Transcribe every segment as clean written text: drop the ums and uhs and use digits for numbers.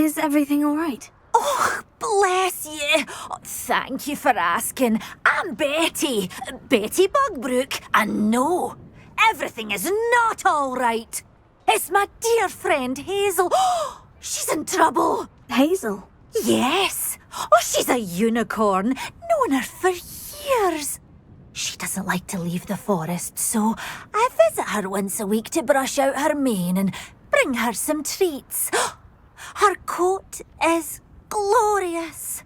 Is everything all right? Oh, bless you. Oh, thank you for asking. I'm Betty. Betty Bugbrook. And no, everything is not all right. It's my dear friend Hazel. Oh, she's in trouble. Hazel? Yes. Oh, she's a unicorn. Known her for years. She doesn't like to leave the forest, so I visit her once a week to brush out her mane and bring her some treats. Her coat is glorious.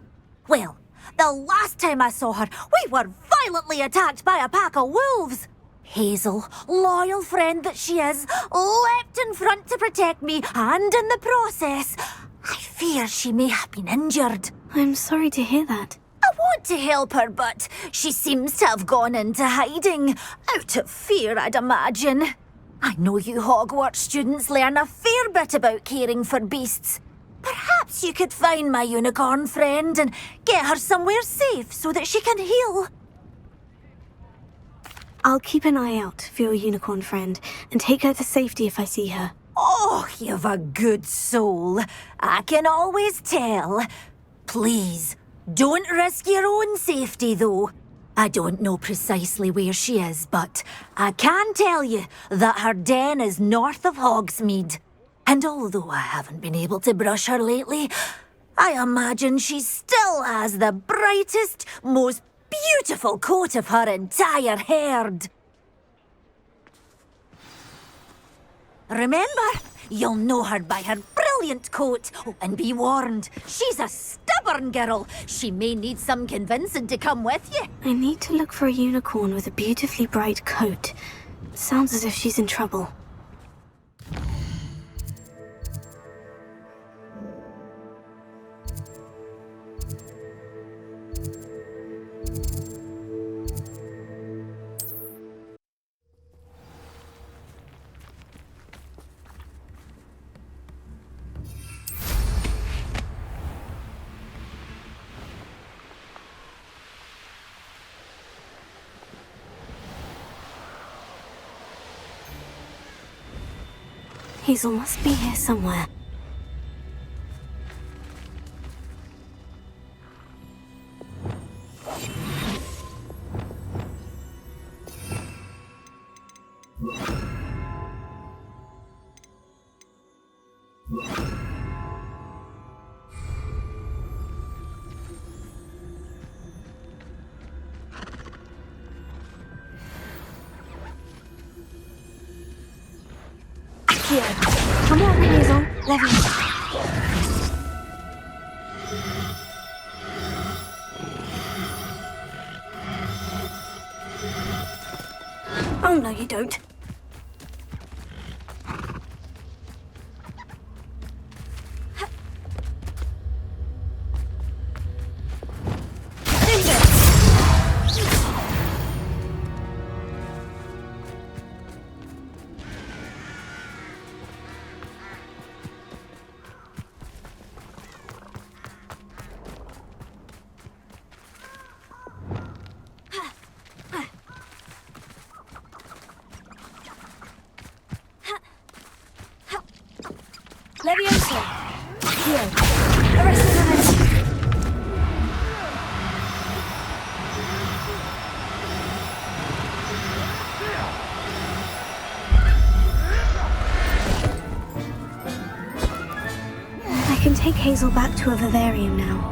Well, the last time I saw her, we were violently attacked by a pack of wolves. Hazel, loyal friend that she is, leapt in front to protect me, and in the process, I fear she may have been injured. I'm sorry to hear that. I want to help her, but she seems to have gone into hiding. Out of fear, I'd imagine. I know you Hogwarts students learn a fair bit about caring for beasts. Perhaps you could find my unicorn friend and get her somewhere safe so that she can heal. I'll keep an eye out for your unicorn friend and take her to safety if I see her. Oh, you've a good soul. I can always tell. Please, don't risk your own safety, though. I don't know precisely where she is, but I can tell you that her den is north of Hogsmeade. And although I haven't been able to brush her lately, I imagine she still has the brightest, most beautiful coat of her entire herd. Remember, you'll know her by her brilliant coat. Oh, and be warned, she's a stubborn girl. She may need some convincing to come with you. I need to look for a unicorn with a beautifully bright coat. Sounds as if she's in trouble. Hazel must be here somewhere. Here. Come on, Hazel. Let me. Oh, no, you don't. Leviosa! Here. Arrest the I can take Hazel back to a vivarium now.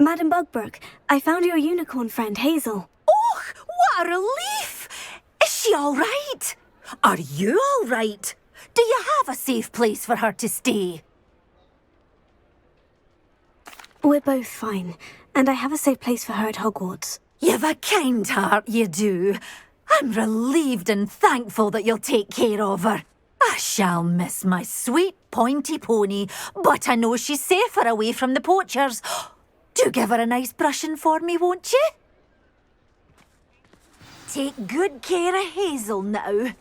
Madam Bugbrook, I found your unicorn friend, Hazel. Oh, what a relief! Is she all right? Are you all right? Do you have a safe place for her to stay? We're both fine, and I have a safe place for her at Hogwarts. You've a kind heart, you do. I'm relieved and thankful that you'll take care of her. I shall miss my sweet pointy pony, but I know she's safer away from the poachers. Do give her a nice brushing for me, won't you? Take good care of Hazel now.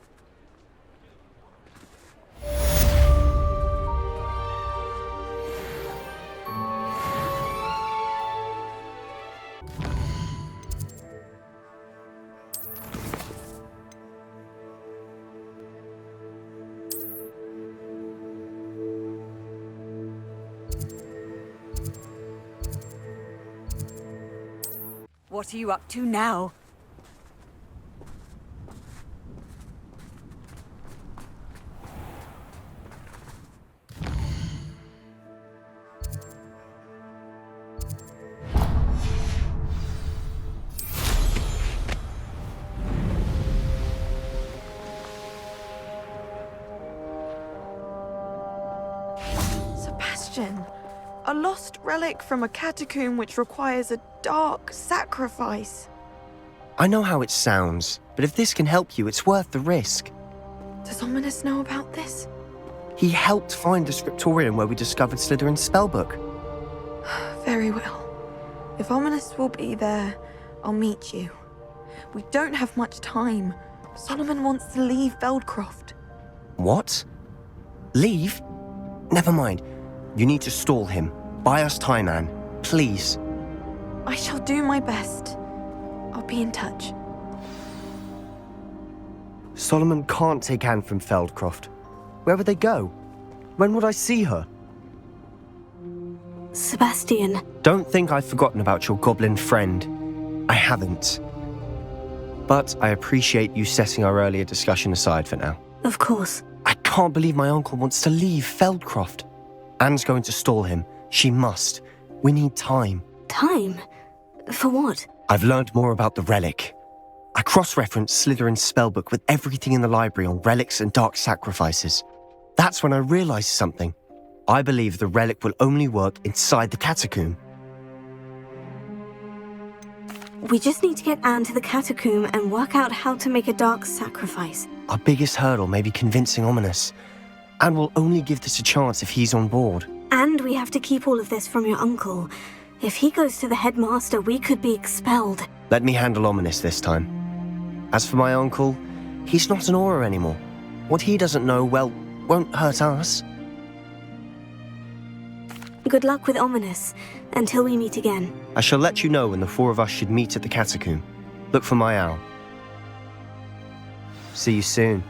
What are you up to now? Sebastian, a lost relic from a catacomb which requires a dark sacrifice. I know how it sounds, but if this can help you, it's worth the risk. Does Ominous know about this? He helped find the scriptorium where we discovered Slytherin's spellbook. Very well. If Ominous will be there, I'll meet you. We don't have much time. Solomon wants to leave Feldcroft. What? Leave? Never mind. You need to stall him. Buy us time, Anne. Please. I shall do my best. I'll be in touch. Solomon can't take Anne from Feldcroft. Where would they go? When would I see her? Sebastian. Don't think I've forgotten about your goblin friend. I haven't. But I appreciate you setting our earlier discussion aside for now. Of course. I can't believe my uncle wants to leave Feldcroft. Anne's going to stall him. She must. We need time. Time? For what? I've learned more about the relic. I cross-referenced Slytherin's spellbook with everything in the library on relics and dark sacrifices. That's when I realized something. I believe the relic will only work inside the catacomb. We just need to get Anne to the catacomb and work out how to make a dark sacrifice. Our biggest hurdle may be convincing Ominous. Anne will only give this a chance if he's on board. And we have to keep all of this from your uncle. If he goes to the headmaster, we could be expelled. Let me handle Ominous this time. As for my uncle, he's not an Auror anymore. What he doesn't know, well, won't hurt us. Good luck with Ominous, until we meet again. I shall let you know when the four of us should meet at the catacomb. Look for my owl. See you soon.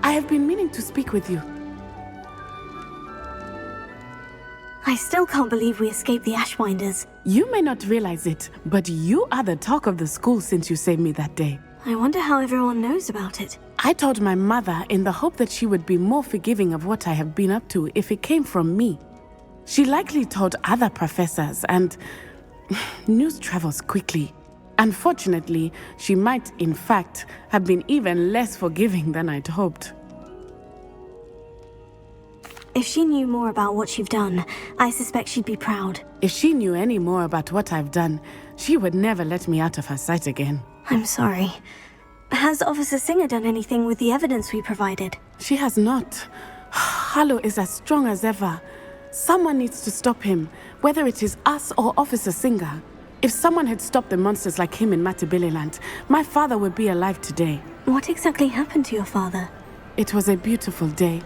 I have been meaning to speak with you. I still can't believe we escaped the Ashwinders. You may not realize it, but you are the talk of the school since you saved me that day. I wonder how everyone knows about it. I told my mother in the hope that she would be more forgiving of what I have been up to if it came from me. She likely told other professors, and news travels quickly. Unfortunately, she might, in fact, have been even less forgiving than I'd hoped. If she knew more about what you've done, I suspect she'd be proud. If she knew any more about what I've done, she would never let me out of her sight again. I'm sorry. Has Officer Singer done anything with the evidence we provided? She has not. Harlow is as strong as ever. Someone needs to stop him, whether it is us or Officer Singer. If someone had stopped the monsters like him in Matabeleland, my father would be alive today. What exactly happened to your father? It was a beautiful day.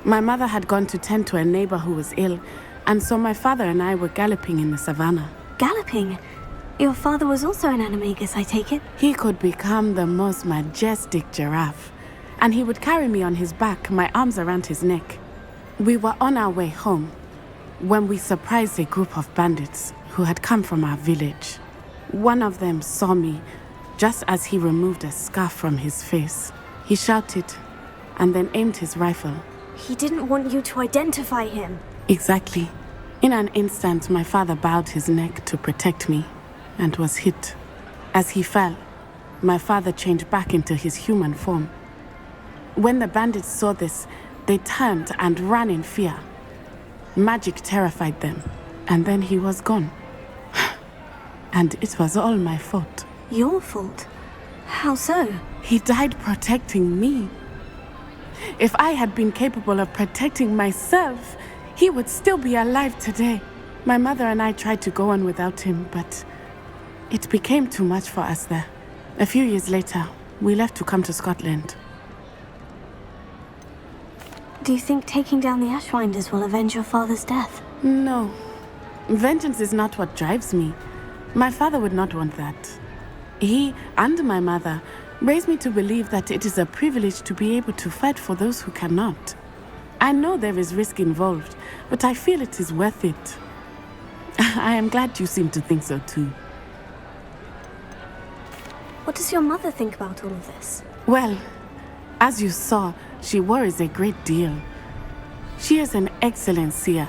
My mother had gone to tend to a neighbor who was ill, and so my father and I were galloping in the savannah. Galloping? Your father was also an animagus, I take it? He could become the most majestic giraffe, and he would carry me on his back, my arms around his neck. We were on our way home when we surprised a group of bandits who had come from our village. One of them saw me just as he removed a scarf from his face. He shouted and then aimed his rifle. He didn't want you to identify him. Exactly. In an instant, my father bowed his neck to protect me and was hit. As he fell, my father changed back into his human form. When the bandits saw this, they turned and ran in fear. Magic terrified them, and then he was gone. And it was all my fault. Your fault? How so? He died protecting me. If I had been capable of protecting myself, he would still be alive today. My mother and I tried to go on without him, but It became too much for us there. A few years later, we left to come to Scotland. Do you think taking down the Ashwinders will avenge your father's death? No. Vengeance is not what drives me. My father would not want that. He and my mother raised me to believe that it is a privilege to be able to fight for those who cannot. I know there is risk involved, but I feel it is worth it. I am glad you seem to think so too. What does your mother think about all of this? Well, as you saw, she worries a great deal. She is an excellent seer,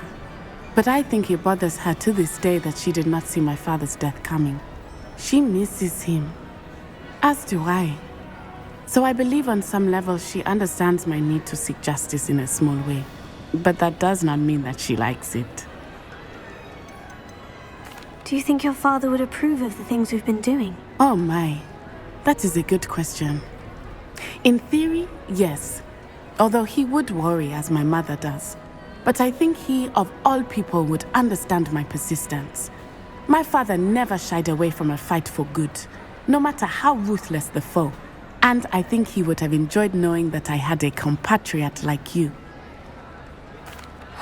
but I think it bothers her to this day that she did not see my father's death coming. She misses him, as do I. So I believe on some level she understands my need to seek justice in a small way. But that does not mean that she likes it. Do you think your father would approve of the things we've been doing? Oh my, that is a good question. In theory, yes. Although he would worry as my mother does. But I think he, of all people, would understand my persistence. My father never shied away from a fight for good, no matter how ruthless the foe. And I think he would have enjoyed knowing that I had a compatriot like you.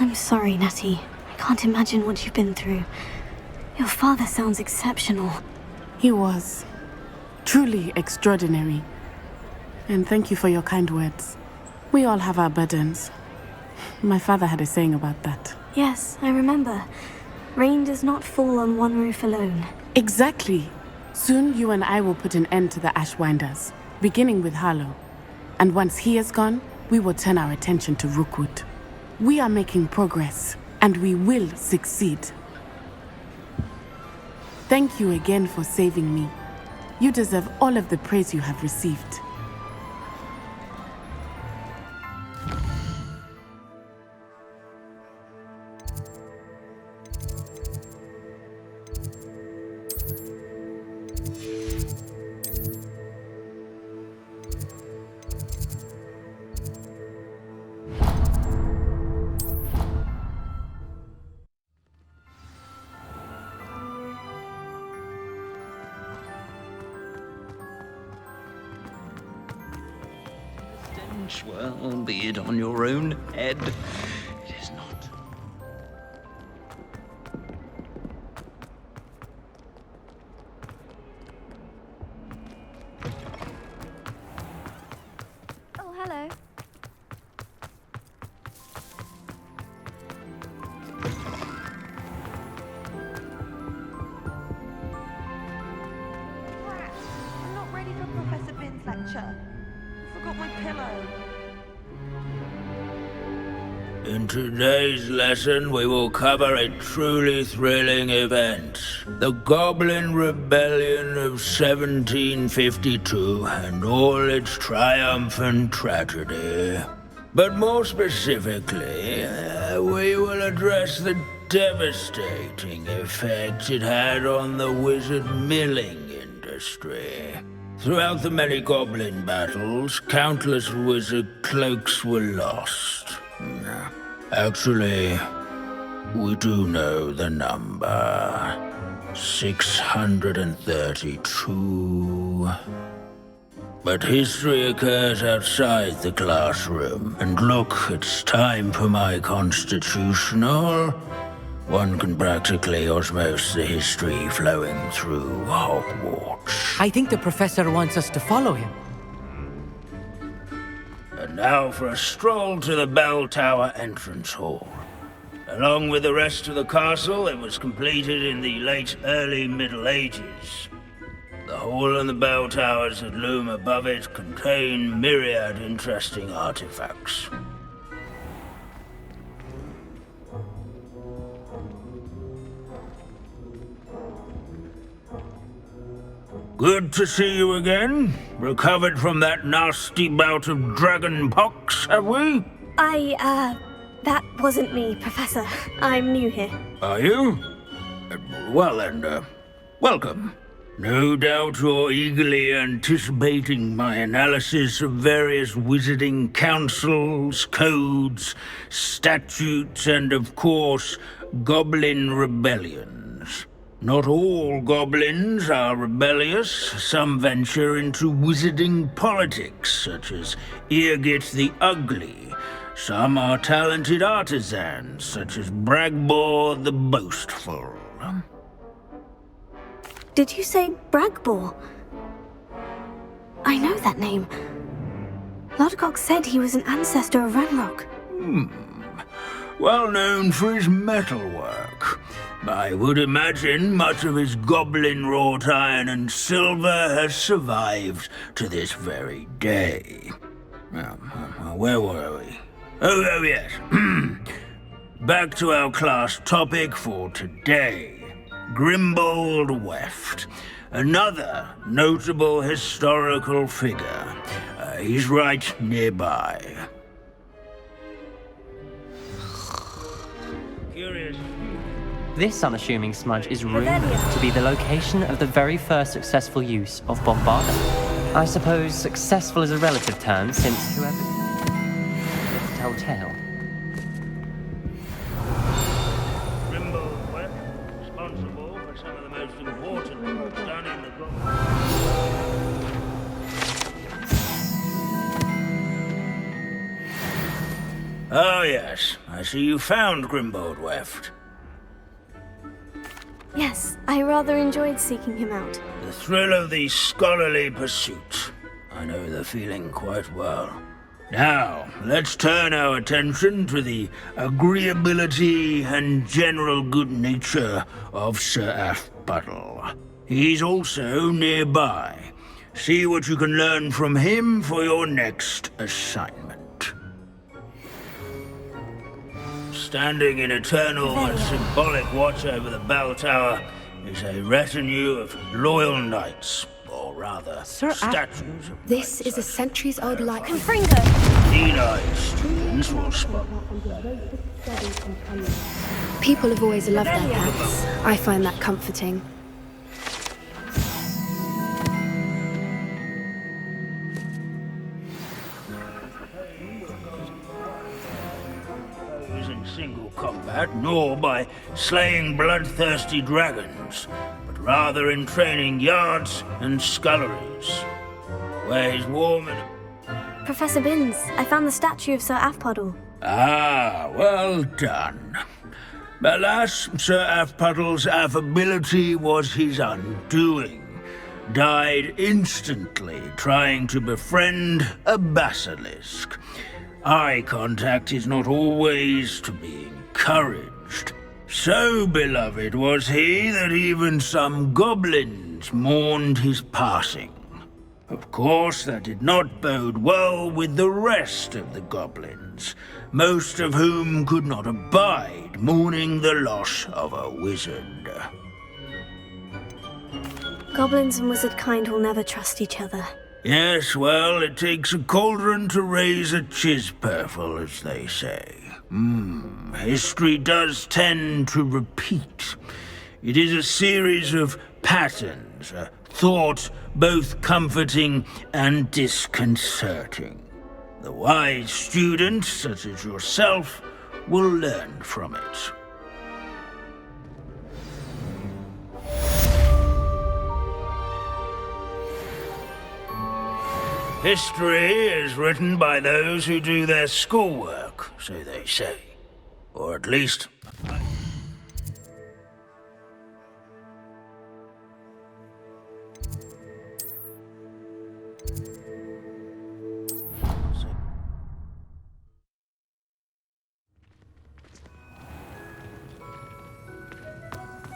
I'm sorry, Natty. I can't imagine what you've been through. Your father sounds exceptional. He was. Truly extraordinary. And thank you for your kind words. We all have our burdens. My father had a saying about that. Yes, I remember. Rain does not fall on one roof alone. Exactly. Soon you and I will put an end to the Ashwinders, beginning with Harlow. And once he is gone, we will turn our attention to Rookwood. We are making progress, and we will succeed. Thank you again for saving me. You deserve all of the praise you have received. Well, be it on your own head. It is not. Oh, hello. I'm not ready for Professor Bin's lecture. I forgot my pillow. In today's lesson, we will cover a truly thrilling event. The Goblin Rebellion of 1752 and all its triumphant tragedy. But more specifically, we will address the devastating effect it had on the wizard milling industry. Throughout the many goblin battles, countless wizard cloaks were lost. Actually, we do know the number. 632. But history occurs outside the classroom. And look, it's time for my constitutional. One can practically osmose the history flowing through Hogwarts. I think the professor wants us to follow him. And now for a stroll to the bell tower entrance hall. Along with the rest of the castle, it was completed in the late early Middle Ages. The hall and the bell towers that loom above it contain myriad interesting artifacts. Good to see you again. Recovered from that nasty bout of dragon pox, have we? That wasn't me, Professor. I'm new here. Are you? Well then, welcome. No doubt you're eagerly anticipating my analysis of various wizarding councils, codes, statutes, and of course, goblin rebellions. Not all goblins are rebellious. Some venture into wizarding politics, such as Irgit the Ugly. Some are talented artisans, such as Bragbor the Boastful. Did you say Bragbor? I know that name. Lodgok said he was an ancestor of Ranrock. Well known for his metalwork. I would imagine much of his goblin-wrought iron and silver has survived to this very day. Where were we? Oh yes. Back to our class topic for today. Grimbold Weft. Another notable historical figure. He's right nearby. Curious. This unassuming smudge is rumored to be the location of the very first successful use of Bombarda. I suppose successful is a relative term, since whoever lives to tell tale. Grimbold Weft, responsible for some of the most important work done in the Oh yes, I see you found Grimbold Weft. Yes, I rather enjoyed seeking him out. The thrill of the scholarly pursuit. I know the feeling quite well. Now, let's turn our attention to the agreeability and general good nature of Sir Afbuttle. He's also nearby. See what you can learn from him for your next assignment. Standing in eternal and symbolic watch over the bell tower is a retinue of loyal knights, or rather, statues of This is a centuries-old likelihood. Fringo! keen-eyed students will spot. People have always loved their pets. I find that comforting. In single combat, nor by slaying bloodthirsty dragons, but rather in training yards and sculleries, where he's warm and... Professor Binns, I found the statue of Sir Afpuddle. Ah, well done. Alas, Sir Afpuddle's affability was his undoing. Died instantly trying to befriend a basilisk. Eye contact is not always to be encouraged. So beloved was he that even some goblins mourned his passing. Of course, that did not bode well with the rest of the goblins, most of whom could not abide mourning the loss of a wizard. Goblins and wizard kind will never trust each other. Yes, well, it takes a cauldron to raise a chisperful, as they say. History does tend to repeat. It is a series of patterns, a thought both comforting and disconcerting. The wise student, such as yourself, will learn from it. History is written by those who do their schoolwork, so they say. Or at least...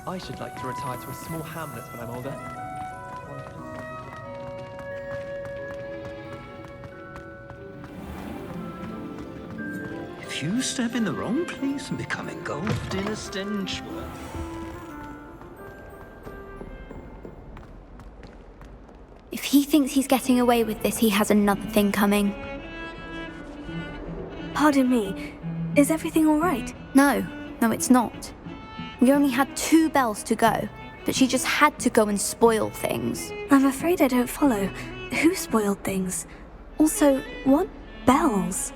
I should like to retire to a small hamlet when I'm older. If you step in the wrong place and become engulfed in a stench... If he thinks he's getting away with this, he has another thing coming. Pardon me, is everything all right? No, it's not. We only had 2 bells to go, but she just had to go and spoil things. I'm afraid I don't follow. Who spoiled things? Also, what bells?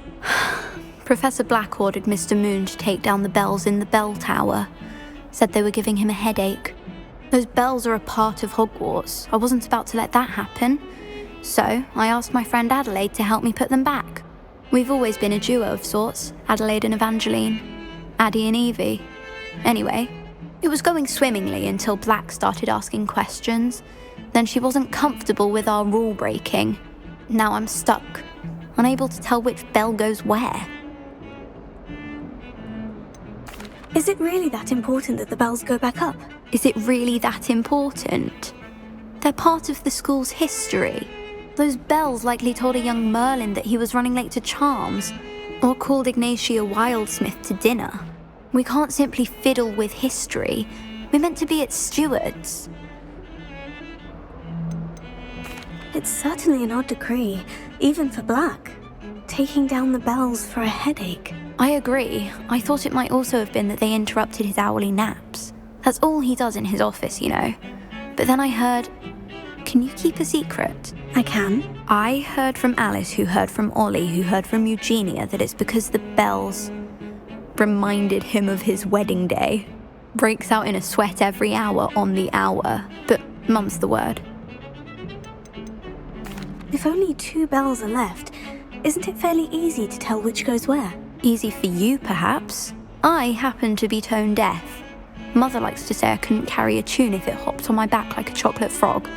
Professor Black ordered Mr. Moon to take down the bells in the bell tower. Said they were giving him a headache. Those bells are a part of Hogwarts. I wasn't about to let that happen. So I asked my friend Adelaide to help me put them back. We've always been a duo of sorts, Adelaide and Evangeline. Addie and Evie. Anyway, it was going swimmingly until Black started asking questions. Then she wasn't comfortable with our rule breaking. Now I'm stuck, unable to tell which bell goes where. Is it really that important that the bells go back up? Is it really that important? They're part of the school's history. Those bells likely told a young Merlin that he was running late to Charms, or called Ignatia Wildsmith to dinner. We can't simply fiddle with history. We're meant to be its stewards. It's certainly an odd decree, even for Black. Taking down the bells for a headache. I agree. I thought it might also have been that they interrupted his hourly naps. That's all he does in his office, you know. But then I heard... Can you keep a secret? I can. I heard from Alice, who heard from Ollie, who heard from Eugenia, that it's because the bells reminded him of his wedding day. Breaks out in a sweat every hour on the hour. But mum's the word. If only 2 bells are left, isn't it fairly easy to tell which goes where? Easy for you, perhaps. I happen to be tone deaf. Mother likes to say I couldn't carry a tune if it hopped on my back like a chocolate frog.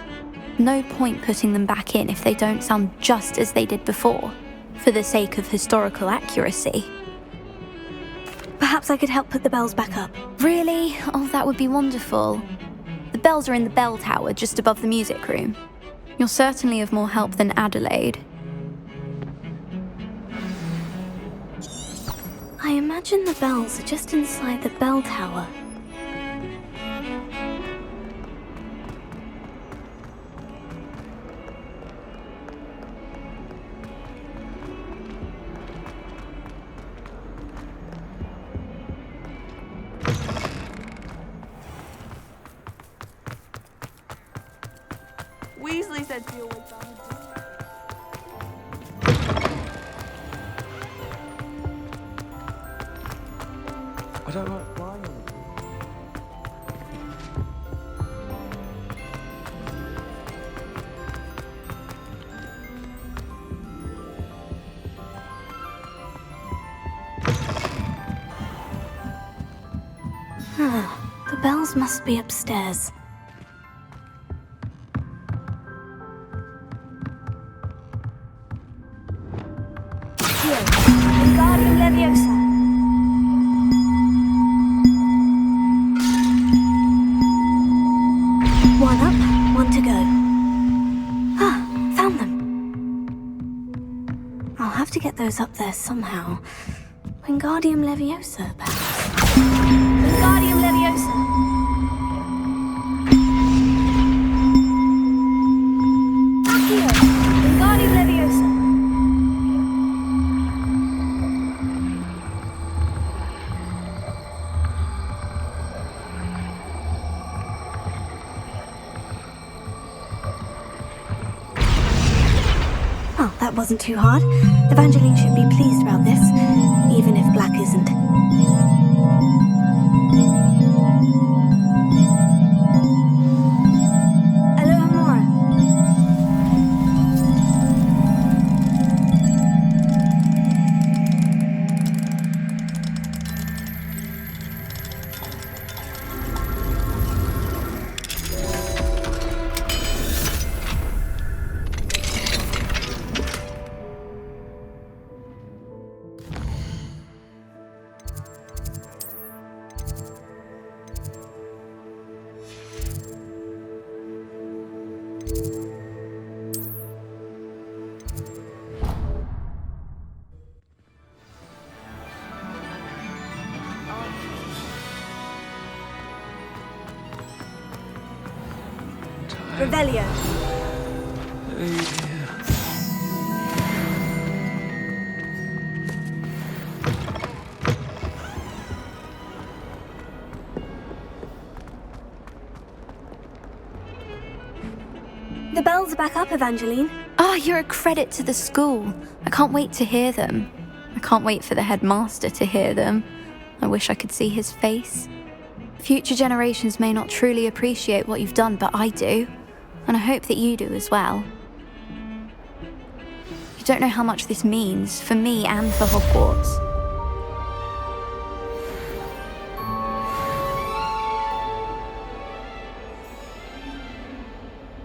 No point putting them back in if they don't sound just as they did before, for the sake of historical accuracy. Perhaps I could help put the bells back up. Really? Oh, that would be wonderful. The bells are in the bell tower just above the music room. You're certainly of more help than Adelaide. I imagine the bells are just inside the bell tower. Weasley said she always found it. I don't like flying. The bells must be upstairs. Here, Wingardium Leviosa. One up, one to go. Ah, found them. I'll have to get those up there somehow. Wingardium Leviosa, perhaps. Wingardium Leviosa. Accio. Wingardium Leviosa. Oh, that wasn't too hard. Evangeline should be pleased about this, even if Black isn't. Alohomora. Revelio. The bells are back up, Evangeline. Oh, you're a credit to the school. I can't wait to hear them. I can't wait for the headmaster to hear them. I wish I could see his face. Future generations may not truly appreciate what you've done, but I do. And I hope that you do as well. You don't know how much this means for me and for Hogwarts.